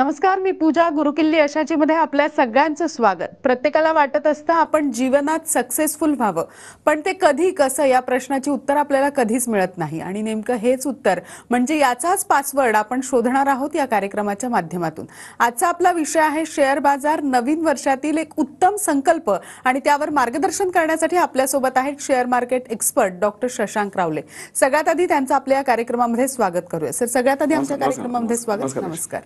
नमस्कार, मी पूजा. गुरुकिल्ली अशाची मध्ये आपल्या सगळ्यांचं स्वागत. प्रत्येकाला वाटत असतं आपण जीवनात सक्सेसफुल व्हावं, पण ते कधी कसं या प्रश्नाची उत्तर आपल्याला कधीच मिळत नाही. आणि नेमकं हेच उत्तर म्हणजे याचाच पासवर्ड आपण शोधणार आहोत या कार्यक्रमाच्या माध्यमातून. आजचा आपला विषय आहे शेअर बाजार, नवीन वर्षातील एक उत्तम संकल्प. आणि त्यावर मार्गदर्शन करण्यासाठी आपल्यासोबत आहेत share market expert doctor Shashank रावले. सगळ्यात आधी त्यांचं आपल्या या कार्यक्रमामध्ये स्वागत करूया. सर, सगळ्यात आधी आमच्या कार्यक्रमामध्ये स्वागत. नमस्कार.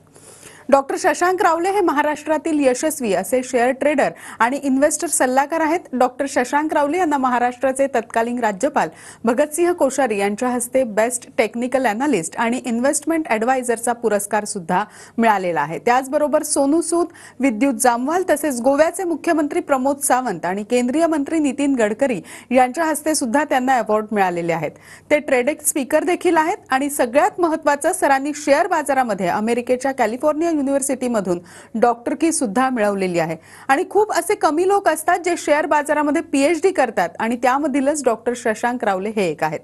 डॉक्टर शशांक रावले हे महाराष्ट्रातील यशस्वी असे शेअर ट्रेडर आणि इन्व्हेस्टर सल्लागार आहेत. डॉक्टर शशांक रावले यांना महाराष्ट्राचे तत्कालीन राज्यपाल भगतसिंह कोश्यारी यांच्या हस्ते बेस्ट टेक्निकल अॅनालिस्ट आणि इन्व्हेस्टमेंट ॲडवायझरचा पुरस्कार सुद्धा मिळालेला आहे. त्याचबरोबर सोनू सूद, विद्युत जामवाल तसेच गोव्याचे मुख्यमंत्री प्रमोद सावंत आणि केंद्रीय मंत्री नितीन गडकरी यांच्या हस्ते सुद्धा त्यांना अवॉर्ड मिळालेले आहेत. ते ट्रेडेक्स स्पीकर देखील आहेत. आणि सगळ्यात महत्त्वाचं, सरांनी शेअर बाजारामध्ये अमेरिकेच्या कॅलिफोर्निया युनिव्हर्सिटीमधून डॉक्टरकी सुद्धा मिळवलेली आहे. आणि खूप असे कमी लोक असतात जे शेअर बाजारामध्ये पीएचडी करतात आणि त्यामधीलच डॉक्टर शशांक रावले हे एक आहेत.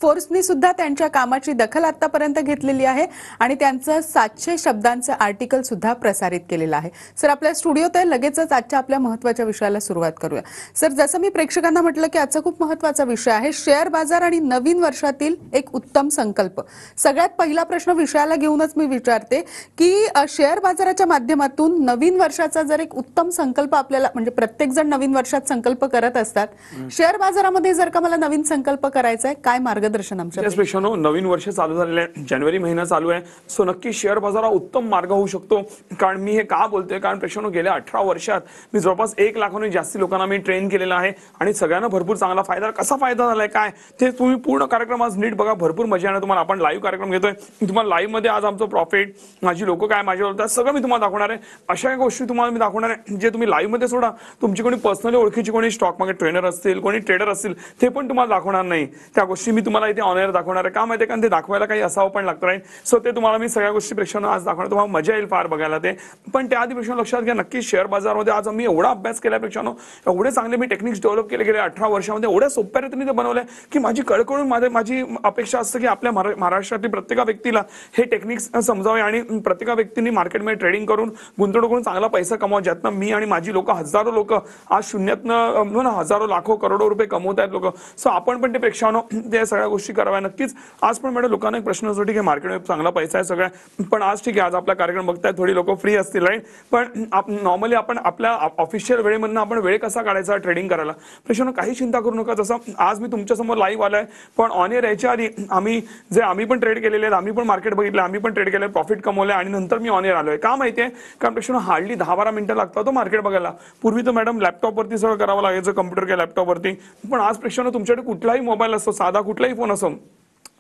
फोर्ब्सनी सुद्धा त्यांच्या कामाची दखल आतापर्यंत घेतलेली आहे आणि त्यांचं 700 शब्दांचं आर्टिकल सुद्धा प्रसारित केलेलं आहे. सर, आपल्या स्टुडिओत आहे. लगेचच आजच्या आपल्या महत्त्वाच्या विषयाला सुरुवात करूया. सर, जसं मी प्रेक्षकांना म्हटलं की आजचा खूप महत्त्वाचा विषय आहे शेअर बाजार आणि नवीन वर्षातील एक उत्तम संकल्प. सगळ्यात पहिला प्रश्न विषयाला घेऊनच मी विचारते की शेअर बाजाराच्या माध्यमातून नवीन वर्षाचा जर एक उत्तम संकल्प आपल्याला, म्हणजे प्रत्येक जण नवीन वर्षात संकल्प करत असतात, शेअर बाजारामध्ये जर का मला नवीन संकल्प करायचा आहे, काय मार्गदर्शन आमच्या? नवीन वर्ष चालू झालेलं आहे, जानेवारी महिना चालू आहे. सो नक्की शेअर बाजार हा उत्तम मार्ग होऊ शकतो. कारण मी हे का बोलतोय, कारण प्रेक्षांनो गेल्या 18 वर्षात मी जवळपास 1 लाखाहून जास्ती लोकांना मी ट्रेन केलेलं आहे आणि सगळ्यांना भरपूर चांगला फायदा. कसा फायदा झालाय काय ते तुम्ही पूर्ण कार्यक्रम आज नीट बघा. भरपूर मजा येणार तुम्हाला. आपण लाईव्ह कार्यक्रम घेतोय. तुम्हाला लाईव्ह मध्ये आज आमचं प्रॉफिट, माझी लोक काय माझे बोलतात, सगळं मी तुम्हाला दाखवणार आहे. अशा गोष्टी तुम्हाला मी दाखवणार आहे जे तुम्ही लाईव्ह मध्ये सोडा, तुमची कोणी पर्सनली ओळखीची कोणी स्टॉक मार्केट ट्रेनर असतील, कोणी ट्रेडर असतील, ते पण तुम्हाला दाखवणार नाही. त्या गोष्टी मी तुम्हाला इथे ऑन एअर दाखवणार आहे. का माहिती आहे, कारण ते दाखवायला काही असावं पण लागतं राईट. सो ते तुम्हाला मी सगळ्या गोष्टी प्रेक्षकांना आज दाखवणार. तुम्हाला मजा येईल फार बघायला ते. पण त्याआधी प्रेक्षकांनो लक्षात घ्या, नक्की शेअर बाजारमध्ये आज आम्ही एवढा अभ्यास केला प्रेक्षकांनो, एवढे चांगले मी टेक्निक्स डेव्हलप केले गेले 18 वर्षामध्ये, एवढ्या सोप्या रीतीने ते बनवलंय की माझी कळकळून माझी अपेक्षा असते की आपल्या महाराष्ट्रातील प्रत्येक व्यक्तीला हे टेक्निक्स समजावे आणि प्रत्येक व्यक्तींनी मार्केटमध्ये ट्रेडिंग करून गुंतवणूक करून चांगला पैसा कमवा, ज्यातनं मी आणि माझी लोक, हजारो लोक आज शून्यातनं हजारो लाखो करोडो रुपये कमवत आहेत लोक. सो आपण पण ते प्रेक्षकांनो त्या सगळ्या गोष्टी कराव्या नक्कीच. आज पण मॅडम लोकांना एक प्रश्न असतो, ठीक आहे मार्केटमध्ये चांगला पैसा आहे सगळ्या, पण आज ठीक आहे आज आपला कार्यक्रम बघताय थोडी लोक फ्री असतील राईट. पण नॉर्मली आपण आपल्या ऑफिशियल वेळेमधनं आपण वेळ कसा काढायचा ट्रेडिंग करायला. प्रेक्षकांनो काही चिंता करू नका. जसं आज मी तुमच्या समोर लाईव्ह आलाय, पण ऑन एअर यायच्या आधी आम्ही पण ट्रेड केलेले आहेत, आम्ही पण मार्केट बघितलं, आम्ही पण ट्रेड केलं, प्रॉफिट कमवले आणि नंतर मी ऑन एअर आलोय. का माहितीये, कारण प्रेक्षकांनो हार्डली 10-12 मिनिटं लागतात तो मार्केट बघायला. पूर्वी तर मॅडम लॅपटॉपवरती सगळं करावं लागायचं, कम्प्युटर किंवा लॅपटॉपवरती. पण आज प्रेक्षकांनो तुमच्याकडे कुठलाही मोबाईल असतो, साधा कुठलाही फोन असो,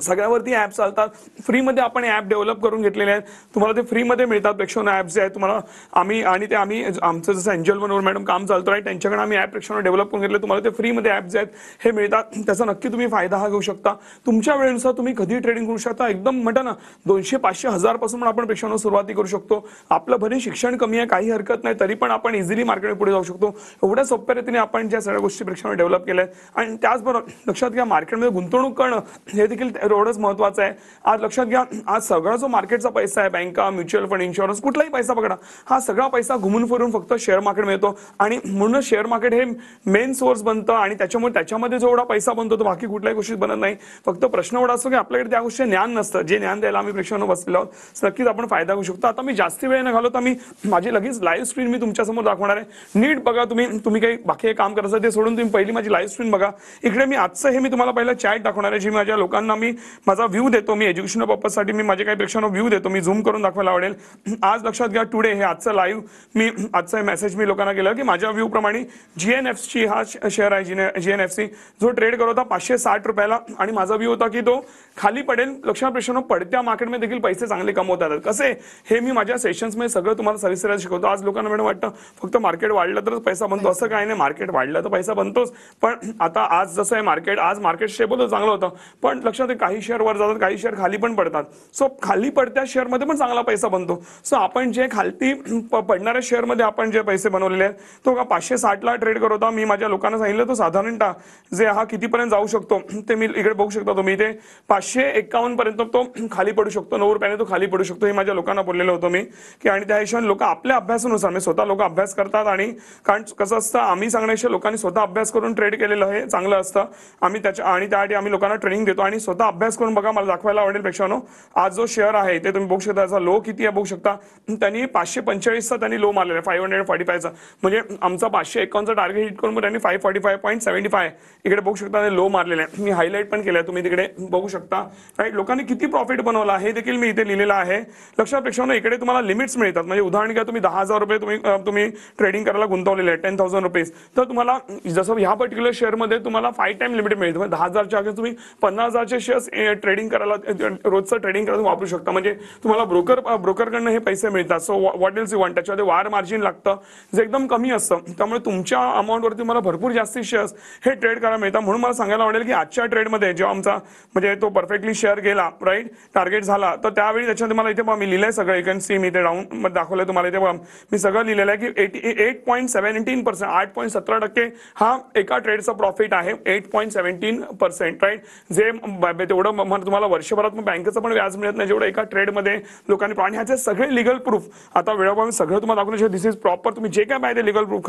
सगळ्यावरती ऍप चालतात. फ्रीमध्ये आपण ऍप डेव्हलप करून घेतलेले आहेत. तुम्हाला ते फ्रीमध्ये मिळतात. प्रेक्षकांनो ऍप जे आहेत तुम्हाला आम्ही आमचं जसं एंजल मनोहर मॅडम काम चालतं आहे, त्यांच्याकडे आम्ही ऍप प्रेक्षकांनो डेव्हलप करून घेतले. तुम्हाला ते फ्रीमध्ये ऍप जे आहेत हे मिळतात. त्याचा नक्की तुम्ही फायदा हा घेऊ शकता. तुमच्या वेळेनुसार तुम्ही कधी ट्रेडिंग करू शकता. एकदम म्हणता ना 200, 500, 1000 पासून पण आपण प्रेक्षकांनो सुरुवाती करू शकतो. आपलं भले शिक्षण कमी आहे, काही हरकत नाही, तरी पण आपण इझिली मार्केटमध्ये पुढे जाऊ शकतो. एवढ्या सोप्या रीतीने आपण ज्या सगळ्या गोष्टी प्रेक्षकांनो डेव्हलप केल्या आहेत. आणि त्याचबरोबर लक्षात घ्या, मार्केटमध्ये गुंतवणूक करणं हे देखील एवढंच महत्त्वाचं आहे. आज लक्षात घ्या, आज सगळा जो मार्केटचा पैसा आहे, बँका, म्युच्युअल फंड, इन्शुरन्स, कुठलाही पैसा पकडा, हा सगळा पैसा घुमून फिरून फक्त शेअर मार्केट मिळतो. आणि म्हणून शेअर मार्केट हे मेन सोर्स बनतं आणि त्याच्यामुळे त्याच्यामध्ये जो एवढा पैसा बनतो तो बाकी कुठल्याही गोष्टीत बनत नाही. फक्त प्रश्न एवढा असतो की आपल्याकडे त्या गोष्टी ज्ञान नसतं, जे ज्ञान द्यायला आम्ही प्रेक्षकांना बसलेलो आहोत. नक्कीच आपण फायदा घेऊ शकतो. आता मी जास्ती वेळ न घालवता मी माझी लगेच लाईव्ह स्क्रीन मी तुमच्यासमोर दाखवणार आहे. नीट बघा. तुम्ही काही बाकी काम करायचं ते सोडून तुम्ही पहिली माझी लाईव्ह स्क्रीन बघा. इकडे मी आजचं हे मी तुम्हाला पहिला चॅट दाखवणार आहे, जी माझ्या लोकांना मी माझा व्ह्यू देतो. मी एज्युकेशनल पर्पजसाठी मी माझे काही प्रेक्षकांना व्ह्यू देतो. मी झूम करून दाखवायला आवडेल. आज लक्षात घ्या, टुडे हे आजचं लाईव्ह मी आजचा मेसेज मी लोकांना केलं की माझ्या व्ह्यू प्रमाणे GNFC हा शेअर आहे, GNFC जो ट्रेड करत होता 560 रुपयाला आणि माझा व्ह्यू होता की तो खाली पडेल. लक्षात प्रेक्षकांनो, पडत्या मार्केटमध्ये देखील पैसे चांगले कमवता येतात. कसे हे मी माझ्या सेशन्समध्ये सगळं तुम्हाला सविस्तर शिकवतो. आज लोकांना मॅडम वाटतं फक्त मार्केट वाढलं तरच पैसा बनतो, असं काही नाही. मार्केट वाढलं तर पैसा बनतोच, पण आता आज जसं आहे मार्केट, आज मार्केट स्टेबल चांगलं होतं, पण लक्षात काही शेअर वर जातात, काही शेअर खाली पण पडतात. सो खाली पडत्या शेअरमध्ये पण चांगला पैसा बनतो. सो आपण जे खालती पडणाऱ्या शेअरमध्ये आपण जे पैसे बनवलेले आहेत, तो का 560ला ट्रेड करत होता. मी माझ्या लोकांना सांगितलं तो साधारणतः जे हा कितीपर्यंत जाऊ शकतो ते मी इकडे बघू शकता तुम्ही, इथे 551 पर्यंत तो खाली पडू शकतो, 9 रुपयाने तो खाली पडू शकतो, हे माझ्या लोकांना बोललेलं होतं मी की. आणि त्या हिशोबाने लोक आपल्या अभ्यासानुसार, म्हणजे स्वतः लोक अभ्यास करतात. आणि कारण कसं असतं, आम्ही सांगण्यापेक्षा लोकांनी स्वतः अभ्यास करून ट्रेड केलेलं हे चांगलं असतं. आम्ही त्यासाठी आम्ही लोकांना ट्रेनिंग देतो आणि स्वतः अभ्यास करून बघा. मला दाखवायला आवडेल पेक्षानो, आज जो शेअर आहे ते तुम्ही बघू शकता, त्याचा लो किती आहे बघू शकता. त्यांनी 545चा त्यांनी लो मारलेला आहे, 545चा, म्हणजे आमचा 551चा टार्गेट हिट करून त्यांनी 545.75 इकडे बघू शकता लो मारलेला आहे. मी हायलाइट पण केलंय, तुम्ही तिकडे बघू शकता. राईट, लोकांनी किती प्रॉफिट बनवला हे देखील मी इथे लिहिलेलं आहे. लक्षात पेक्षानो, इकडे तुम्हाला लिमिट्स मिळतात. म्हणजे उदाहरण घ्या, तुम्ही 10,000 रुपये तुम्ही ट्रेडिंग करायला गुंतवलेले आहे, 10,000 रुपीज, तर तुम्हाला जसं ह्या पर्टिक्युलर शेअरमध्ये तुम्हाला 5 टाइम लिमिट मिळते. 10,000च्या आगे तुम्ही 50,000चे शेअर्स ट्रेडिंग करायला, रोजचं ट्रेडिंग करायला वापरू शकता. म्हणजे तुम्हाला ब्रोकरकडनं हे पैसे मिळतात. So what else you want, त्याच्यामध्ये वार मार्जिन लागतं जे एकदम कमी असतं. त्यामुळे तुमच्या अमाऊंटवरती मला भरपूर जास्ती शेअर्स हे ट्रेड करायला मिळतात. म्हणून मला सांगायला आवडेल की आजच्या ट्रेडमध्ये जेव्हा आमचा म्हणजे तो परफेक्टली शेअर गेला, राईट, टार्गेट झाला, तर त्यावेळी त्याच्यामध्ये मला इथे मी लिहिलंय सगळं. यू कॅन सी, मी इथे डाऊन मध्ये दाखवलंय तुम्हाला, इथे मी सगळं लिहिलेलं आहे की 8.17%, 8.17% हा एका ट्रेडचा प्रॉफिट आहे. 8.17%, राईट, जे तेवढं तुम्हाला वर्षभरात बँकेचं पण व्याज मिळत नाही जेवढं एका ट्रेडमध्ये लोकांनी. आणि ह्याचे सगळे लिगल प्रूफ आता वेळोवेळी मी सगळं तुम्हाला दाखवलं. दिस इज प्रॉपर, तुम्ही जे काय पाहिजे लिगल प्रूफ,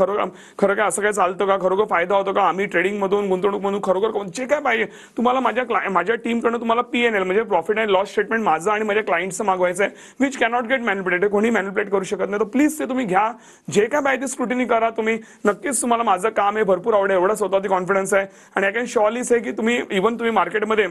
खरं काय असं काय चालतं का, खरोखर फायदा होतो का, आम्ही ट्रेडिंग मधून गुंतवणूक मधून खरोखर जे काय पाहिजे तुम्हाला माझ्या टीमकडनं तुम्हाला PNL म्हणजे प्रॉफिट अँड लॉस स्टेटमेंट माझं आणि माझ्या क्लायंटचं मागवायचं आहे, विच कॅनॉट गेट मॅनिपुलेटेड, कोणी मॅनिपुलेट करू शकत नाही. तर प्लीज ते तुम्ही घ्या, जे काय पाहिजे स्क्रुटिनी करा तुम्ही. नक्कीच तुम्हाला माझं काम आहे भरपूर आवडेल, एवढा स्वतःची कॉन्फिडन्स आहे. आणि आय कॅन शॉर्ली से की तुम्ही इव्हन तुम्ही मार्केटमध्ये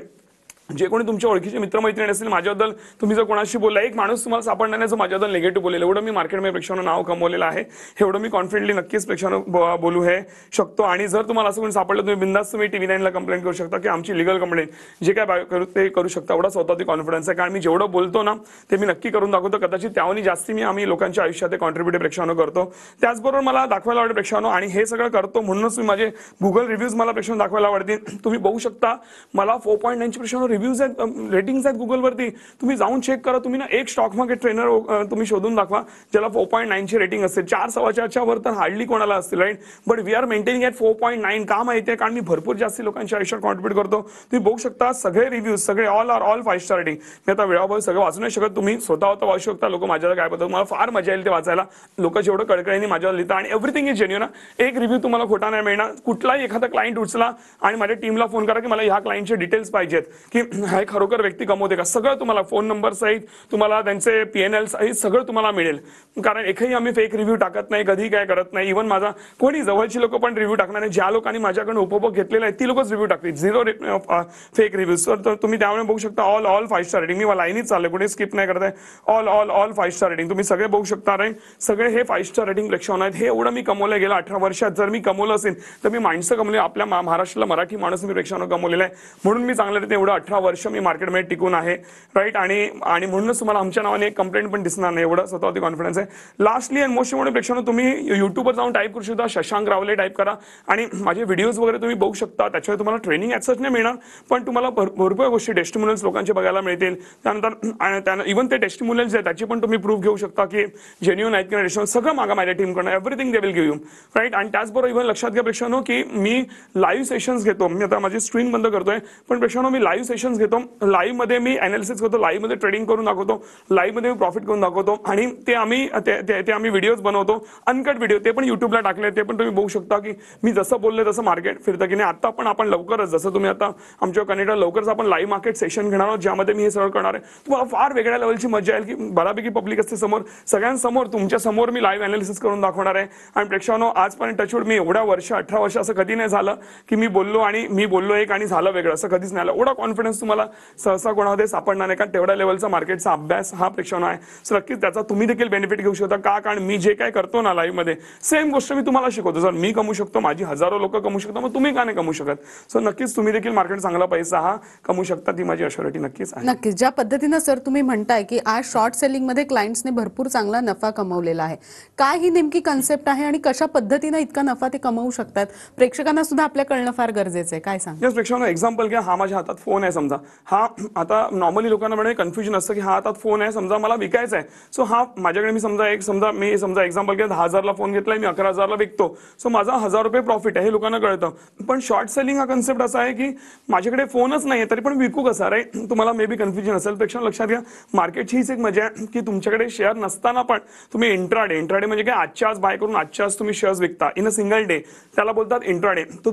जे कोणी तुमच्या ओळखीचे मित्रमैत्रिणी असतील, माझ्याबद्दल तुम्ही जर कोणाशी बोलला, एक माणूस तुम्हाला सापडणार नाही जो माझ्याबद्दल निगेटिव्ह बोलेल. एवढं मी मार्केटमध्ये प्रेक्षानं नाव कमवलेलं आहे, एवढं मी कॉन्फिडेंटली नक्कीच प्रेक्षानं बोलू हे शकतो. आणि जर तुम्हाला असं कोणी सापडलं, तुम्ही बिंदास तुम्ही TV9ला कंप्लेंट करू शकता की आमची लिगल कंप्लेंट जे काय ते करू शकता. एवढा स्वतःची कॉन्फिडन्स आहे, कारण मी जेवढं बोलतो ना ते मी नक्की करून दाखवतो. कदाचित त्याहून जास्ती आम्ही लोकांच्या आयुष्यात कॉन्ट्रीब्युट प्रेक्षानं करतो. त्याचबरोबर मला दाखवायला आवडेल प्रेक्षानं, आणि हे सगळं करतो म्हणूनच मी माझे गुगल रिव्ह्यूज मला प्रेक्षानं दाखवायला आवडतील. तुम्ही बघू शकता मला 4.9 प्रेक्षानं रिव्ह्यूज आहेत, रेटिंग्स आहेत गुगलवरती. तुम्ही जाऊन चेक करा. तुम्ही ना एक स्टॉक मार्केट ट्रेनर तुम्ही शोधून दाखवा ज्याला 4.9 रेटिंग असेल. 4.4च्या वर तर हार्डली कोणाला असतील, right. But we are maintaining at 4.9. का माहिती आहे, कारण मी भरपूर जास्ती लोकांच्या आयुष्यात कॉन्ट्रीब्यूट करतो. तुम्ही बघू शकता सगळे रिव्ह्यूज, सगळे ऑल 5 स्टार रेटिंग. मी आता वेळाभावी सगळं वाचू नाही शकत, तुम्ही स्वतः वाचू शकता. लोक माझ्याला काय बघतात, मला फार मजा येईल ते वाचायला. लोक जेवढं कळकळीने माझ्यावर लिहितात आणि एव्हरीथिंग इज जेन्युइन. एक रिव्ह्यू तुम्हाला खोटा नाही मिळणार. कुठलाही एखादा क्लायंट उचला आणि माझ्या टीमला फोन करा की मला ह्या क्लायंटचे डिटेल्स पाहिजेत, की हा खरोखर व्यक्ती कमवते का, सगळं तुम्हाला फोन नंबर सहित तुम्हाला त्यांचे PNL सहित सगळं तुम्हाला मिळेल. कारण एकही आम्ही फेक रिव्ह्यू टाकत नाही, कधी काय करत नाही. इव्हन माझा कोणी जवळची लोक पण रिव्ह्यू टाकणार नाही. ज्या लोकांनी माझ्याकडून उपभोग घेतलेला आहे ती लोकच रिव्ह्यू टाकतील, 0 फेक रिव्ह्यूज. तर तुम्ही त्यामुळे बघू शकता ऑल 5 स्टार रेटिंग. मी लाईनीच चालले, कुठे स्किप नाही करत आहे. ऑल 5 स्टार रेटिंग तुम्ही सगळे बघू शकता. राईट, सगळे हे 5 स्टार रेटिंग प्रेक्षण आहेत. हे एवढं मी कमवलं गेलं 18 वर्षात. जर मी कमवलं असेल तर मी माणसं कमवले, आपल्या महाराष्ट्राला मराठी माणूस मी प्रेक्षण कमवलेलं आहे. म्हणून मी चांगल्या रीती एवढं 18 वर्ष मी मार्केटमध्ये टिकून आहे, राईट. आणि म्हणूनच तुम्हाला आमच्या नावाने एक कंप्लेंट पण दिसणार नाही, एवढं स्वतःवरती कॉन्फिडन्स आहे. लास्टली अँड मोस्ट इम्पॉर्टंट प्रेक्षण, तुम्ही युट्यूबवर जाऊन टाईप करू शकता शशांक रावले टाईप करा आणि माझे व्हिडिओज वगैरे तुम्ही बघू शकता. त्याच्यावर तुम्हाला ट्रेनिंग ॲज सच नाही मिळणार, पण तुम्हाला भरपूर गोष्टी टेस्टिमोनियल्स लोकांचे बघायला मिळतील. त्यानंतर इव्हन ते टेस्टिमोनियल्स आहेत त्याची पण तुम्ही प्रूफ घेऊ शकता की जेन्युइन आहेत की नाही. सगळं मागा माझ्या टीमकडनं, everything they will give you, right. आणि त्याचबरोबर इव्हन लक्षात घ्या प्रेक्षांनो की मी लाईव्ह सेशन्स घेतो. मी आता माझी स्क्रीन बंद करतोय, पण प्रेक्षांनो मी लाईव्ह सेशन्स घेतो. लाईव्ह मध्ये मी अनालिसिस करतो, लाईव्ह मध्ये ट्रेडिंग करून दाखवतो, लाईव्ह मध्ये प्रॉफिट करून दाखवतो. आणि ते आम्ही व्हिडिओज बनवतो, अनकट व्हिडिओ, ते पण युट्यूबला टाकले. ते पण तुम्ही बघू शकता की मी जसं बोलले तसं मार्केट फिरतं की नाही. आता पण आपण लवकरच, जसं तुम्ही आता आमच्या कनेक्टर लवकरच आपण लाईव्ह मार्केट सेशन घेणार आहोत, ज्यामध्ये मी हे सगळं करणार आहे. तुम्हाला फार वेगळ्या लेवलची मजा येईल की बऱ्यापैकी पब्लिक असते समोर, सगळ्यांसमोर तुमच्या समोर मी लाईव्ह अनालिसिस करून दाखवणार आहे. आणि प्रेक्षकांनो आजपर्यंत टचवूड मी एवढ्या वर्ष 18 वर्ष असं कधी नाही झालं की मी बोललो एक आणि झालं वेगळं, असं कधीच नाही आलं. एवढा कॉन्फिडन्स तुम्हाला सहसा कोणामध्ये सापडणार नाही, कारण तेवढ्या लेवलचा मार्केटचा अभ्यास हा प्रेक्षण आहे. सो नक्कीच त्याचा तुम्ही देखील बेनिफिट घेऊ शकता. का, कारण मी जे काय करतो ना लाईव्ह मध्ये सेम गोष्ट मी तुम्हाला शिकवतो. जर मी कमवू शकतो, माझी हजारो लोक कमवू शकतो, मग तुम्ही का नाही कमवू शकत. सो नक्कीच तुम्ही देखील मार्केट चांगला पैसा हा कमवू शकता, ती माझी अश्युरिटी नक्कीच आहे. नक्कीच. ज्या पद्धतीनं सर तुम्ही म्हणताय की आज शॉर्ट सेलिंग मध्ये क्लायंट्सने भरपूर चांगला नफा कमवलेला आहे, काय ही नेमकी कन्सेप्ट आहे आणि कशा पद्धतीनं इतका नफा ते कमवू शकतात, प्रेक्षकांना सुद्धा आपल्या कळणं फार गरजेचं आहे. काय सांग? प्रेक्षकांना एक्झाम्पल घ्या. हा माझ्या हातात फोन आहे समजा हा आता नॉर्मली लोकांना म्हणजे कन्फ्युजन असतं की हा आता फोन आहे समजा मला विकायचा आहे, सो हा माझ्याकडे मी समजा एक्झाम्पल घ्या 10,000ला फोन घेतलाय मी 11,000ला विकतो, सो माझा 1,000 रुपये प्रॉफिट आहे हे लोकांना कळतं. पण शॉर्ट सेलिंग हा कन्सेप्ट असा आहे की माझ्याकडे फोनच नाही तरी पण विकू कसा, राईट? तुम्हाला मे बी कन्फ्युजन असेल. पेक्षा लक्षात घ्या मार्केटची हीच एक मजा आहे की तुमच्याकडे शेअर नसताना पण तुम्ही इंट्राडे म्हणजे काय आजच्या आज बाय करून आजच्या आज तुम्ही शेअर्स विकता इन अ सिंगल डे, त्याला बोलतात इंट्राडे. तर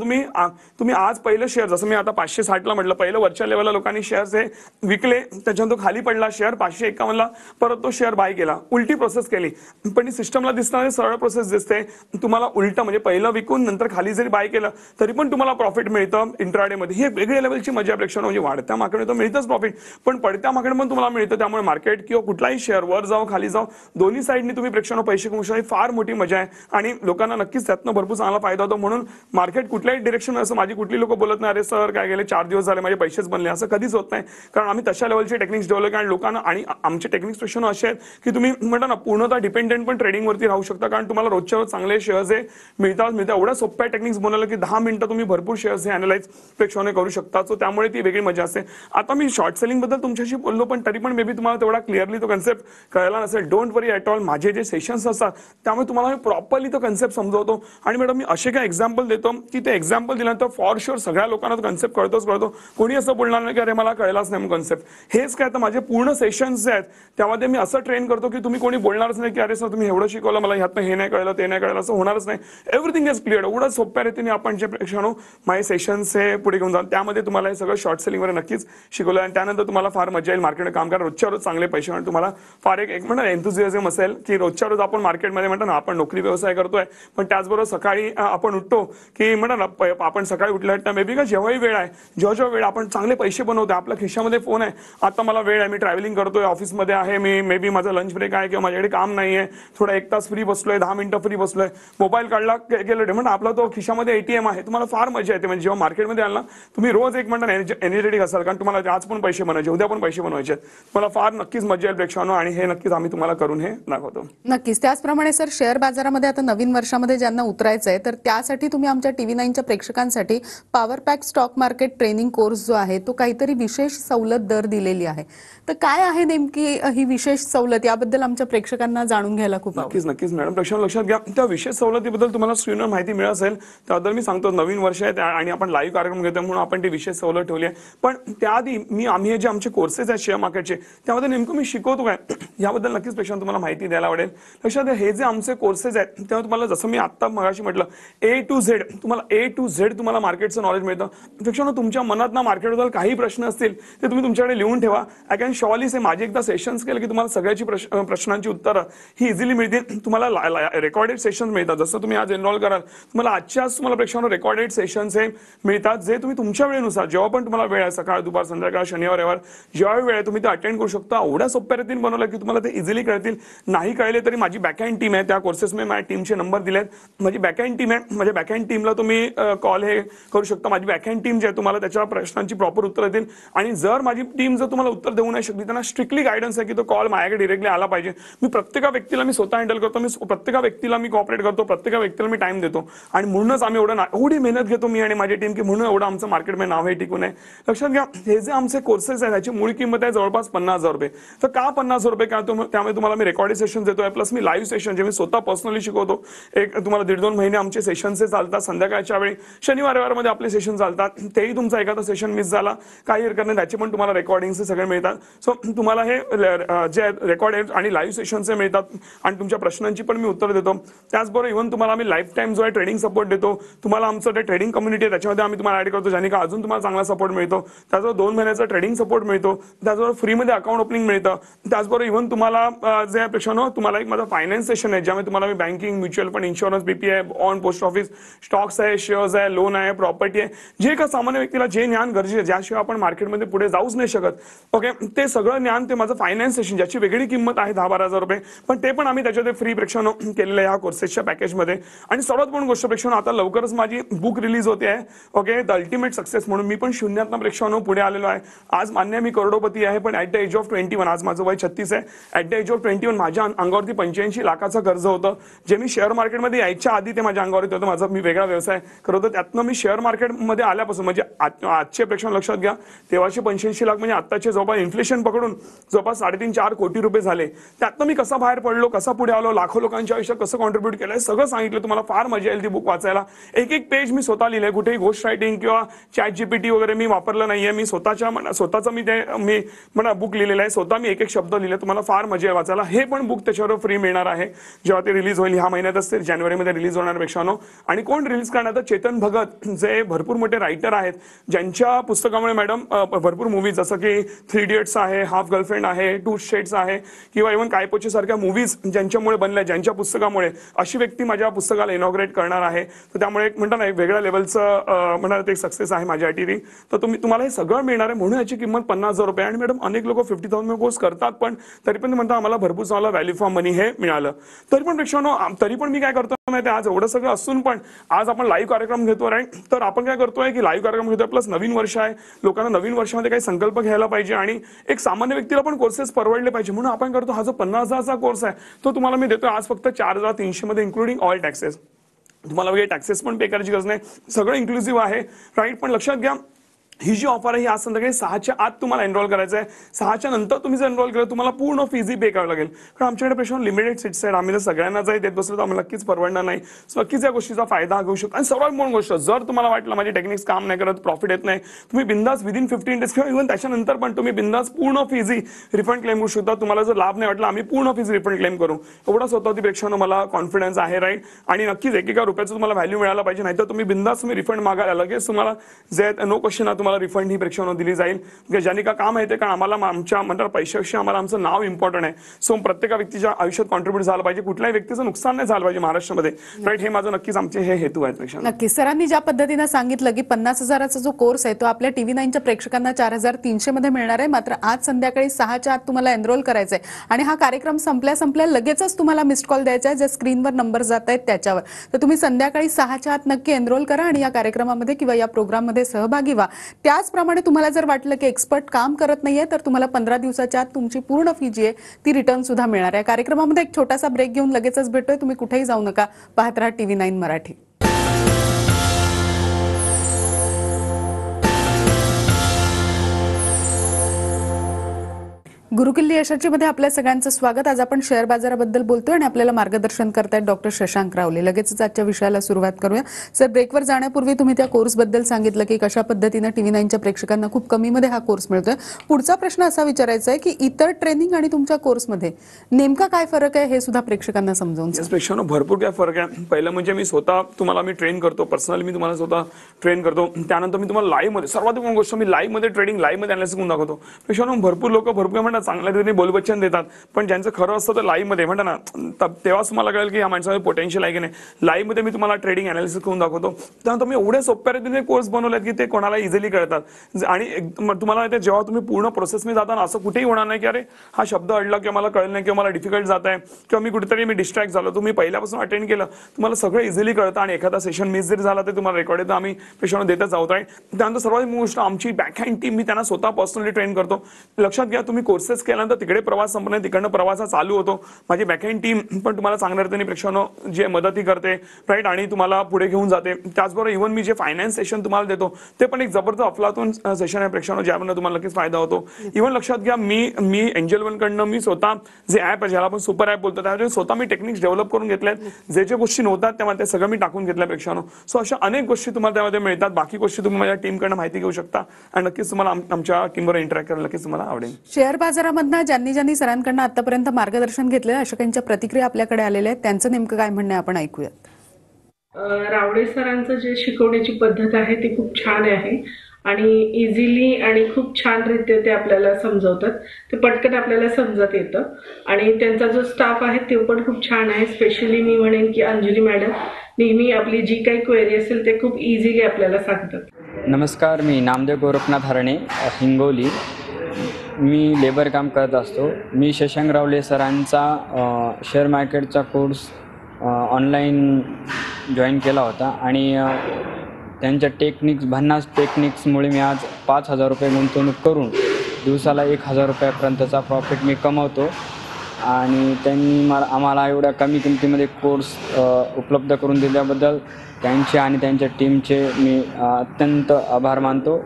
तुम्ही आज पहिलं शेअर जसं मी आता 560ला म्हटलं पहिलं वरच्या लेवलला लोकांनी शेअर्स हे विकले, त्याच्यानंतर तो खाली पडला शेअर 551ला, परत तो शेअर बाय केला, उलटी प्रोसेस केली. पण ही सिस्टमला दिसणारी सरळ प्रोसेस दिसते. तुम्हाला उलट म्हणजे पहिलं विकून नंतर खाली जरी बाय केलं तरी पण तुम्हाला प्रॉफिट मिळतं इंट्राडे मध्ये. ही वेगळ्या लेवलची मजा प्रेक्षण म्हणजे वाढत्या मार्केट तर मिळतच प्रॉफिट, पण पडत्या मार्केट पण तुम्हाला मिळतं. त्यामुळे मार्केट किंवा कुठलाही शेअर वर जाओ खाली जाओ दोन्ही साईडनी तुम्ही प्रेक्षण पैसे कमवू शकता, फार मोठी मजा आहे आणि लोकांना नक्कीच त्यातनं भरपूर चांगला फायदा होतो. म्हणून मार्केट कुठल्याही डिरेक्शन असं माझी कुठली लोक बोलत नाही अरे सर काय गेले 4 दिवस झाले माझे पैसेच बनले, असं कधीच होत नाही. कारण आम्ही तशा लेवलचे टेक्निक्स डेव्हलप आणि लोकांना आणि आमचे टेक्निक्स प्रेक्षण असे आहेत की तुम्ही म्हणता ना पूर्णतः डिपेंडेंट पण ट्रेडिंगवरती राहू शकता. कारण तुम्हाला रोजच्या रोज चांगले शेअर्स हे मिळतात. एवढ्या सोप्या टेक्निक्स बनवलं की 10 मिनिटं तुम्ही भरपूर शेअर्स हे अनालाइज प्रेक्षणे करू शकता. सो त्यामुळे ती वेगळी मजा असते. आता मी शॉर्ट सेलिंग बद्दल तुमच्याशी बोललो पण तरी पण मे बी तुम्हाला तेवढा क्लिअरली तो कन्सेप्ट कळला नसेल. Don't worry at all. माझे जे सेशन्स असतात त्यामुळे तुम्हाला मी प्रॉपरली तो कन्सेप्ट समजवतो आणि मॅडम मी असे काय एक्झाम्पल देतो की ते एक्झाम्पल दिल्यानंतर फॉर शुअर सगळ्या लोकांना तो कन्सेप्ट कळतो. कोणी असं बोलणार नाही की अरे मला कळलाच नाही कन्सेप्ट. हेच काय तर माझे पूर्ण सेशन्स जे आहेत त्यामध्ये मी असं ट्रेन करतो की तुम्ही कोणी बोलणारच नाही की अरे सर तुम्ही एवढं शिकवलं मला ह्यातनं हे नाही कळलं ते नाही कळलं, असं होणारच नाही. Everything is clear. एवढं सोप्या रीतीने आपण जे प्रेक्षणू माझे सेशन्स हे पुढे घेऊन जातो त्यामध्ये तुम्हाला हे सगळं शॉर्ट सेलिंगवर नक्कीच शिकवलं आणि त्यानंतर तुम्हाला फार मजा येईल मार्केटमध्ये काम करा. रोजच्या रोज चांगले पैसे आणि तुम्हाला फार एक म्हणा एन्थुझियाझम असेल की रोजच्या रोज आपण मार्केटमध्ये म्हणतो ना आपण नोकरी व्यवसाय करतोय पण त्याचबरोबर सकाळी आपण उठतो की म्हणा ना आपण सकाळी उठल्या मे बी का जेव्हाही वेळ आहे जेव्हा वेळ आपण चांगले पैसे बनवतो. आपल्या खिशामध्ये फोन आहे, आता मला वेळ आहे, मी ट्रॅव्हलिंग करतोय, ऑफिसमध्ये आहे, मी मे बी माझा लंच ब्रेक आहे किंवा माझ्याकडे काम नाही आहे, थोडा 1 तास फ्री बसलोय, 10 मिनिटं फ्री बसलोय, मोबाईल काढला गेलो म्हणा आपला तो खिशामध्ये ATM आहे. तुम्हाला फार मजा येते म्हणजे जेव्हा मार्केटमध्ये आला तुम्ही रोज एक म्हणता एनर्जेटिक असाल कारण तुम्हाला आज पण पैसे बनवायचे उद्या पण पैसे बनवायचे. मला फार नक्कीच मजा येईल प्रेक्षांनो आणि हे नक्कीच आम्ही तुम्हाला करून हे दाखवतो. नक्कीच. त्याचप्रमाणे सर शेअर बाजारामध्ये आता नवीन वर्षामध्ये ज्यांना उतरायचं आहे तर त्यासाठी तुम्ही आमच्या TV9च्या प्रेक्षकांसाठी power pack stock market training course जो आहे तो काहीतरी विशेष सवलत दर दिलेली आहे. तर काय आहे नेमकी ही विशेष सवलत याबद्दल आमच्या प्रेक्षकांना जाणून घ्यायला खूप नक्कीच मॅडम प्रेक्षण लक्षात घ्या. त्या विशेष सवलतीबद्दल तुम्हाला स्क्रीनवर माहिती मिळत असेल त्याबद्दल मी सांगतो. नवीन वर्ष आहे आणि आपण लाईव्ह कार्यक्रम घेतो म्हणून आपण ती विशेष सवलत ठेवली आहे. पण त्याआधी आम्ही जे आमचे कोर्सेस आहेत शेअर मार्केटचे त्यामध्ये नेमकं मी शिकवतो काय याबद्दल नक्कीच प्रेक्षण तुम्हाला माहिती द्यायला आवडेल. लक्षात घ्या हे जे आमचे कोर्सेस आहेत तेव्हा तुम्हाला जसं मी आत्ता मगाशी म्हटलं A to Z तुम्हाला मार्केटचं नॉलेज मिळतं. प्रेक्षण तुमच्या मनात ना मार्केटबद्दल काही प्रश्न असतील ते तुम्ही तुमच्याकडे लिहून ठेवा. आय कॅन शॉर्ली से माझे एकदा सेशन्स केले की तुम्हाला सगळ्याची प्रश्नांची उत्तरं ही इझिली मिळतील. तुम्हाला रेकॉर्डेड सेशन्स मिळतात. जसं तुम्ही आज एनरोल कराल तुम्हाला आजच्याच तुम्हाला प्रेक्षकांना रेकॉर्डेड सेशन्स हे मिळतात जे तुम्ही तुमच्या वेळेनुसार जेव्हा पण तुम्हाला वेळ आहे सकाळ दुपार संध्याकाळ शनिवार रविवार जेव्हा वेळ आहे तुम्ही ते अटेंड करू शकता. एवढ्या सोप्या रीतीने बनवलं की तुम्हाला ते इझिली कळतील. नाही कळले तरी माझी बॅकहँड टीम आहे त्या कोर्सेसमध्ये माझ्या टीमचे नंबर दिलेत. माझी बॅकहँड टीम आहे. माझ्या बॅकहँड टीमला तुम्ही कॉल हे करू शकता. माझी बॅकहँड टीम जी आहे तुम्हाला त्याच्या प्रश्नांची प्रॉपर उत्तर देतील आणि जर माझी टीम जर तुम्हाला उत्तर देऊ नाही शकली त्यांना स्ट्रिक्टली गायडन्स आहे की तो कॉल माझ्याकडे डिरेक्टली आला पाहिजे. मी प्रत्येक व्यक्तीला मी स्वतः हँडल करतो. मी प्रत्येक व्यक्तीला मी कॉपरेट करतो. प्रत्येक व्यक्तीला मी टाइम देतो आणि म्हणूनच आम्ही एवढी मेहनत घेतो मी आणि माझी टीम की म्हणून एवढं आमचं मार्केटमध्ये नाव हे टिकून आहे. लक्षात घ्या हे जे आमचे कोर्सेस आहेत त्याची मूळ किंमत आहे जवळपास 50,000 रुपये. तर का 50,000 रुपये का त्यामुळे तुम्हाला मी रेकॉर्डेड सेशन देतोय प्लस मी लाईव्ह सेशन जे मी स्वतः पर्सनली शिकवतो. एक तुम्हाला 1.5-2 महिने आमचे सेशन्स चालतात संध्याकाळच्या वेळी शनिवार रविवारमध्ये आपले सेशन चालतात. तेही तुमचा एखादा सेशन मिस झाला काही हरकत नाही त्याचे पण तुम्हाला रेकॉर्डिंगचे सगळे मिळतात. सो तुम्हाला हे जे रेकॉर्डेड आणि लाईव्ह सेशनचे मिळतात आणि तुमच्या प्रश्नांची पण मी उत्तर देतो. त्याचबरोबर इव्हन तुम्हाला आम्ही लाईफ टाइम जो आहे ट्रेडिंग सपोर्ट देतो. तुम्हाला आमचं ते ट्रेडिंग कम्युनिटी आहे त्याच्यामध्ये आम्ही तुम्हाला ऍड करतो ज्याने का अजून तुम्हाला चांगला सपोर्ट मिळतो. त्याचबरोबर 2 महिन्याचा ट्रेडिंग सपोर्ट मिळतो. त्याचबरोबर फ्रीमध्ये अकाउंट ओपनिंग मिळतं. त्याचबरोबर इव्हन तुम्हाला जे पेक्षा तुम्हाला एक माझा फायनान्स सेशन आहे ज्यामध्ये तुम्हाला मी banking mutual fund insurance BPI on post office stocks आहे शेअर्स आहे लोन आहे प्रॉपर्टी आहे जे का सामान्य व्यक्तीला जे ज्ञान गरजेचं आहे ज्याशिवाय आपण मार्केटमध्ये पुढे जाऊच नाही शकत. ओके ते सगळं ज्ञान ते माझं फायनान्स सेशन ज्याची वेगळी किंमत आहे 10-12,000 रुपये पण ते पण आम्ही त्याच्यामध्ये फ्री प्रेक्षण केलेलं आहे या कोर्सेसच्या पॅकेजमध्ये. आणि सर्वात पण गोष्ट प्रेक्षण आता लवकरच माझी बुक रिलीज होते आहे. ओके द अल्टिमेट सक्सेस म्हणून मी पण शून्यातनं प्रेक्षण पुढे आलेलो आहे. आज मान्य मी करोडपती आहे पण ॲट द एज ऑफ 21 आज माझं वय 36 आहे. ॲट द एज ऑफ 21 माझ्या अंगावरती 85 लाखाचं कर्ज होतं जे मी शेअर मार्केटमध्ये यायच्या आधी ते माझ्या अंगावरती होतं. माझा मी वेगळा व्यवसाय करत होतो त्यातनं मी शेअर मार्केटमध्ये आल्यापासून म्हणजे आजचे प्रेक्षण लक्षात घ्या 1385 लाख म्हणजे आत्ताचे जवळपास इन्फ्लेशन पकडून जवळपास 3.5-4 कोटी रुपये झाले. त्यातनं मी कसा बाहेर पडलो, कसा पुढे आलो, लाखो लोकांच्या आयुष्यात कसं कॉन्ट्रीब्यूट केलंय सगळं सांगितलं. तुम्हाला फार मजा येईल ती बुक वाचायला. एक एक पेज मी स्वतः लिहिलंय. कुठेही घोस्ट रायटिंग किंवा ChatGPT वगैरे मी वापरलं नाहीये. मी स्वतःचं मी बुक लिहिलेलं आहे. स्वतः मी एक एक शब्द लिहिले. तुम्हाला फार मजा येईल वाचायला. हे पण बुक त्याच्यावर फ्री मिळणार आहे जेव्हा ते रिलीज होईल. ह्या महिन्यातच ते जानेवारीमध्ये रिलीज होणार पेक्षानो. आणि कोण रिलीज करणार? चेतन भगत जे भरपूर मोठे रायटर आहेत, ज्यांच्या पुस्तकामुळे मॅडम भरपूर मूवीज जसं की 3 इडियट्स आहे, हाफ गर्लफ्रेंड आहे, 2 स्टेट्स आहे किंवा इव्हन कायपोचे सारख्या मूवीज ज्यांच्यामुळे बनल्या, ज्यांच्या पुस्तकामुळे, अशी व्यक्ती माझ्या पुस्तकाला इनॉग्रेट करणार आहे. तर त्यामुळे एक म्हणता ना एक वेगळ्या लेवलचं म्हणणार ते सक्सेस आहे माझ्यासाठी. तर तुम्हाला हे सगळं मिळणार आहे. म्हणून याची किंमत 50,000 रुपये. आणि मॅडम अनेक लोक 50,000 कोर्स करतात, पण तरी पण म्हणतात आम्हाला भरपूर चांगला व्हॅल्यू फॉर मनी हे मिळालं. तरी पण प्रेक्षकांनो, तरी पण मी काय करतो माहिती, आज एवढं सगळं असून पण आज आपण लाईव्ह कार्यक्रम घेतो राईट. तर आपण काय करतोय की लाईव्ह कार्यक्रम घेतोय, प्लस नवीन वर्ष आहे, लोकांना नवीन वर्षामध्ये काही संकल्प घ्यायला पाहिजे आणि एक सामान्य व्यक्तीला पण कोर्सेस परवडले पाहिजे. म्हणून आपण करतो हा जो 50,000चा कोर्स आहे तो तुम्हाला मी देतोय आज फक्त 4,300 मध्ये, इन्क्लुडिंग ऑल टॅक्सेस. तुम्हाला वगैरे टॅक्सेस पण पे करायची गरज नाही, सगळं इन्क्लुसिव्ह आहे राईट. पण लक्षात घ्या, ही जी ऑफर आहे ही आज संध्याकाळी 6च्या आत तुम्हाला एनरोल करायचं आहे. 6च्या नंतर तुम्ही जर एनरोल केलं तुम्हाला पूर्ण फीज पे करावं लागेल. कारण आमच्याकडे पेशंट लिमिटेड सीट्स आहेत. आम्ही जर सगळ्यांना जर देत बसलो तर आम्हाला नक्कीच परवडणार नाही. सो नक्कीच या गोष्टीचा फायदा घेऊ शकतो. आणि सर्वात मोठी गोष्ट, जर तुम्हाला वाटलं माझी टेक्निक्स काम नाही करत, प्रॉफिट येत नाही, तुम्ही बिंदास विदिन 15 डेज किंवा इव्हन त्याच्यानंतर पण तुम्ही बिंदास पूर्ण फीज रिफंड क्लेम करू शकता. तुम्हाला जर लाभ नाही वाटला आम्ही पूर्ण फीज रिफंड क्लेम करू. एवढा स्वतःची प्रेक्षकांना मला कॉन्फिडन्स आहे राईट. आणि नक्कीच एकेका रुपयाचं तुम्हाला व्हॅल्यू मिळाला पाहिजे, नाहीतर तुम्ही बिंदास तुम्ही रिफंड मागायला लगेच तुम्हाला जे नो क्वेश्चन तुम्हाला रिफंड ही प्रेक्षकांना दिली जाईल. ज्यांनी का काम आहे ते, कारण आम्हाला आमच्या म्हणतात पैशाविषयी आम्हाला आमचं नाव इम्पॉर्टंट आहे. सो प्रत्येक व्यक्तीच्या आयुष्यात कॉन्ट्रीब्यूट झालं पाहिजे, कुठल्याही व्यक्तीचं नुकसान नाही झालं पाहिजे महाराष्ट्रामध्ये राईट. हे माझं नक्कीच आमचे हे हेतू आहेत पेक्षा. नक्की सरांनी ज्या पद्धतीने सांगितलं की 50,000चा जो कोर्स आहे तो आपल्या TV9च्या प्रेक्षकांना 4,300 मध्ये मिळणार आहे. मात्र आज संध्याकाळी 6च्या आत तुम्हाला एनरोल करायचं आहे आणि हा कार्यक्रम संपल्या लगेचच तुम्हाला मिस्ड कॉल द्यायचा आहे, जे स्क्रीनवर नंबर जात आहेत त्याच्यावर. तर तुम्ही संध्याकाळी 6च्या आत नक्की एनरोल करा आणि या कार्यक्रमामध्ये किंवा या प्रोग्राममध्ये सहभागी व्हा. त्याचप्रमाणे तुम्हाला जर वाटलं की एक्सपर्ट काम करत नाहीये तर तुम्हाला 15 दिवसाच्या आत तुमची पूर्ण फी जी आहे ती रिटर्न सुद्धा मिळणार आहे. कार्यक्रमामध्ये एक छोटासा ब्रेक घेऊन लगेचच भेटतोय. तुम्ही कुठेही जाऊ नका, पाहत राहा TV9 मराठी. गुरुकिल्ली यशाची मध्ये आपल्या सगळ्यांचं स्वागत. आज आपण शेअर बाजाराबद्दल बोलतोय आणि आपल्याला मार्गदर्शन करतायत डॉक्टर शशांक रावले. लगेचच आजच्या विषयाला सुरुवात करूया. सर, ब्रेकवर जाण्यापूर्वी तुम्ही त्या कोर्सबद्दल सांगितलं की कशा पद्धतीने TV9च्या प्रेक्षकांना खूप कमीमध्ये हा कोर्स मिळतोय. पुढचा प्रश्न असा विचारायचा आहे की इतर ट्रेनिंग आणि तुमच्या कोर्समध्ये नेमका काय फरक आहे हे सुद्धा प्रेक्षकांना समजावून सांगा. प्रेक्षकांना भरपूर काय फरक आहे. पहिलं म्हणजे मी स्वतः तुम्हाला मी ट्रेन करतो, पर्सनली मी तुम्हाला स्वतः ट्रेन करतो. त्यानंतर मी तुम्हाला लाईव्ह मध्ये, सर्वात मोठी गोष्ट मी लाईव्ह मध्ये ट्रेडिंग, लाईव्ह मध्ये अनालिसिस करून दाखवतो. प्रेक्षकांना भरपूर लोक भरपूर म्हणतात चांगल्या रीतीने बोलबच्चन देतात, पण ज्यांचं खरं असतं तर लाईव्ह मध्ये म्हणता ना, तेव्हाच तुम्हाला कळेल की या माणसामध्ये पोटेन्शियल आहे की नाही. लाईव्ह मध्ये मी तुम्हाला ट्रेडिंग अनालिसिस करून दाखवतो. त्यानंतर मी एवढे सोप्या रीतीने कोर्स बनवलेत की ते कोणाला इझिली कळतात. आणि तुम्हाला जेव्हा तुम्ही पूर्ण प्रोसेसमध्ये जाताना असं कुठेही होणार नाही की अरे हा शब्द अडला किंवा मला कळलं नाही किंवा मला डिफिकल्ट जात आहे किंवा मी कुठेतरी मी डिस्ट्रॅक्ट झालो. तुम्ही पहिल्यापासून अटेंड केलं, तुम्हाला सगळं इझिली कळतं आणि एखादा सेशन मिस जरी झाला तर तुम्हाला रेकॉर्ड येतं. आम्ही पेशंट देतच आहोत. त्यानंतर सर्वात मोठी गोष्ट, आमची बॅकहँड टीम मी त्यांना स्वतः पर्सनली ट्रेन करतो. लक्षात घ्या, तुम्ही कोर्सेस केल्यानंतर तिकडे प्रवास संपणे, तिकडनं प्रवास चालू होतो. माझी बॅकहँड टीम पण तुम्हाला चांगल्या रीतीने प्रेक्षकांनो जे मदतही करते राईट आणि तुम्हाला पुढे घेऊन जाते. त्याचबरोबर इव्हन मी जे फायनान्स सेशन तुम्हाला देतो ते पण एक जबरदस्त अफलातून सेशन आहे प्रेक्षकांनो, ज्यामध्ये तुम्हाला नक्कीच फायदा होतो. इव्हन लक्षात घ्या, मी एंजल वन कडनं मी स्वतः जे ऍप आहे ज्याला आपण सुपर ऍप बोलतो त्यामध्ये स्वतः मी टेक्निक्स डेव्हलप करून घेतल्यात. जे गोष्टी नव्हतात तेव्हा ते सगळं मी टाकून घेतल्या प्रेक्षकांनो. सो अशा अनेक गोष्टी तुम्हाला त्यामध्ये मिळतात. बाकी गोष्टी तुम्ही माझ्या टीमकडनं माहिती घेऊ शकता आणि नक्कीच तुम्हाला आमच्या टीमवर इंटरॅक्ट करायला नक्कीच तुम्हाला आवडेल. शेअर बाजारामधनं ज्यांनी सरांकडनं आतापर्यंत मार्गदर्शन घेतलं, अशा काहींच्या प्रतिक्रिया आपल्याकडे आलेल्या आहेत. त्यांचं नेमकं काय म्हणणं आहे आपण ऐकूयात. रावडे सरांचं जे शिकवण्याची पद्धत आहे ती खूप छान आहे आणि इझिली आणि खूप छान रीत्या ते आपल्याला समजवतात. ते पटकन आपल्याला समजत येतं आणि त्यांचा जो स्टाफ आहे तो पण खूप छान आहे. स्पेशली मी म्हणेन की अंजली मॅडम नेहमी आपली जी काही क्वेरी असेल ते खूप इझिली आपल्याला सांगतात. नमस्कार, मी नामदेव गोरखनाथ हरणे, हिंगोली. मी लेबर काम करत असतो. मी शशांक रावले सरांचा शेअर मार्केटचा कोर्स ऑनलाईन जॉईन केला होता आणि त्यांच्या भन्नाट टेक्निक्समुळे मी आज 5,000 रुपये गुंतवणूक करून दिवसाला 1,000 रुपयापर्यंतचा प्रॉफिट मी कमवतो. आणि त्यांनी आम्हाला एवढ्या कमी किमतीमध्ये कोर्स उपलब्ध करून दिल्याबद्दल त्यांचे आणि त्यांच्या टीमचे मी अत्यंत आभार मानतो.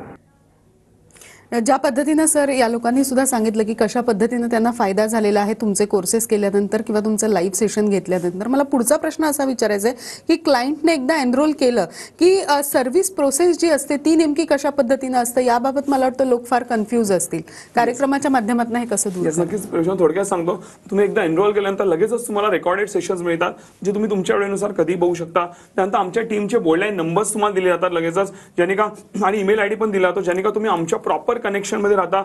ज्या पद्धतीनं सर या लोकांनी सुद्धा सांगितलं की कशा पद्धतीनं त्यांना फायदा झालेला आहे तुमचे कोर्सेस केल्यानंतर किंवा तुमचं लाईव्ह सेशन घेतल्यानंतर, मला पुढचा प्रश्न असा विचारायचा आहे की क्लायंटने एकदा एनरोल केलं की सर्व्हिस प्रोसेस जी असते ती नेमकी कशा पद्धतीनं असतं, याबाबत मला वाटतं लोक फार कन्फ्यूज असतील. कार्यक्रमाच्या माध्यमातून हे कसं दूर नक्कीच प्रश्न थोडक्यात सांगतो. तुम्ही एकदा एनरोल केल्यानंतर लगेचच तुम्हाला रेकॉर्डेड सेशन्स मिळतात जे तुम्ही तुमच्या वेळेनुसार कधी बघू शकता. त्यानंतर आमच्या टीमचे बोर्डलाईन नंबर्स तुम्हाला दिले जातात लगेचच, ज्याने का आणि ईमेल आयडी पण दिला जातो, ज्याने का तुम्ही आमच्या प्रॉपर कनेक्शन मध्ये राहता.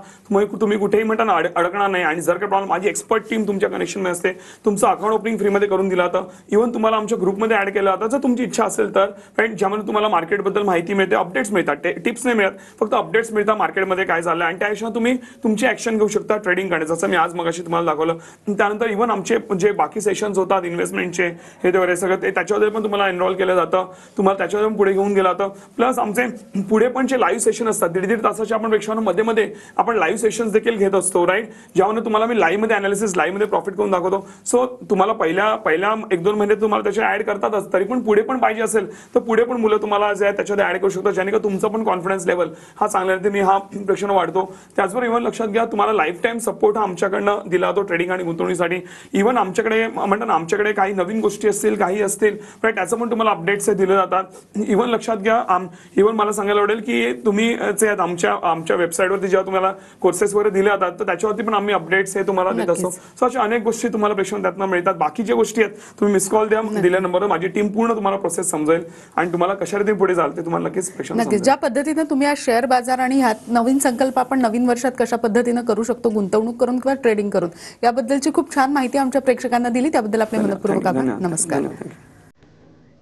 तुम्ही कुठेही म्हणता अडकणार नाही. आणि जर काही प्रॉब्लेम, माझी एक्सपर्ट टीम तुमच्या कनेक्शन मध्ये असते. तुमचं अकाउंट ओपनिंग फ्रीमध्ये करून दिलं जातं. इव्हन तुम्हाला आमच्या ग्रुपमध्ये ऍड केलं जातं जर तुमची इच्छा असेल तर, राईट, ज्यामध्ये तुम्हाला मार्केटबद्दल माहिती मिळते, अपडेट्स मिळतात, टिप्स नाही मिळत, फक्त अपडेट्स मिळतात मार्केटमध्ये काय झालं आणि त्याशिवाय तुम्ही तुमची ऍक्शन घेऊ शकता ट्रेडिंग करण्याचं, जसं मी आज मगाशी तुम्हाला दाखवलं. त्यानंतर इव्हन आमचे जे बाकी सेशन्स होतात इन्व्हेस्टमेंटचे हे वगैरे सगळं त्याच्यामध्ये पण तुम्हाला एनरोल केलं जातं, तुम्हाला त्याच्यावर पुढे घेऊन गेलं जातं. प्लस आमचे पुढे पण जे लाईव्ह सेशन असतात 1.5 तासाचे आपण प्रेक्षकांना मध्ये मध्ये आपण लाईव्ह सेशन्स देखील घेत असतो, राईट, ज्यामध्ये तुम्हाला मी लाईव्ह मध्ये अनालिसिस, लाईव्ह मध्ये प्रॉफिट करून दाखवतो. सो तुम्हाला पहिल्या 1-2 महिने तुम्हाला त्याचे ऍड करतातच, तरी पण पुढे पण पाहिजे असेल तर पुढे पण मुलं तुम्हाला जे आहे त्याच्यामध्ये ऍड करू शकतो, ज्याने का तुमचा पण कॉन्फिडन्स लेवल हा चांगल्या रीती मी हा प्रेक्षकांना वाढतो. त्याचबरोबर इव्हन लक्षात घ्या तुम्हाला लाईफ टाईम सपोर्ट हा आमच्याकडनं दिला जातो ट्रेडिंग आणि गुंतवणुकीसाठी. इव्हन आमच्याकडे म्हणतात ना, आमच्याकडे काही नवीन गोष्टी असतील, काही असतील, राईट, त्याचं पण तुम्हाला अपडेट्स दिले जातात. इव्हन लक्षात घ्या, इव्हन मला सांगायला आवडेल की तुम्ही आमच्या वेबसाईटवरती जेव्हा तुम्हाला कोर्सेस वगैरे दिले जातात तर त्याच्यावरती पण आम्ही अपडेट्स हे तुम्हाला देत असतो. सो अशा अनेक गोष्टी तुम्हाला प्रेक्षक त्यातनं मिळतात. बाकीच्या गोष्टी आहेत तुम्ही मिस कॉल द्या, दिल्या नंबरवर माझी टीम पूर्ण तुम्हाला प्रोसेस समजेल आणि तुम्हाला कशा रीती पुढे जाल ते तुम्हाला नक्कीच प्रेक्षक नक्कीच. ज्या पद्धतीनं तुम्ही आज शेअर बाजार आणि ह्यात नवीन संकल्प आपण नवीन वर्षात कशा पद्धतीनं करू शकतो, गुंतवणूक करून किंवा ट्रेडिंग करून, याबद्दलची खूप छान माहिती आमच्या प्रेक्षकांना दिली, त्याबद्दल आपले मनपूर्वक आभार. नमस्कार.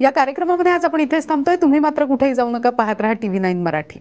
या कार्यक्रमामध्ये आज आपण इथेच थांबतोय. तुम्ही मात्र कुठेही जाऊ नका, पाहत राहा TV9 मराठी.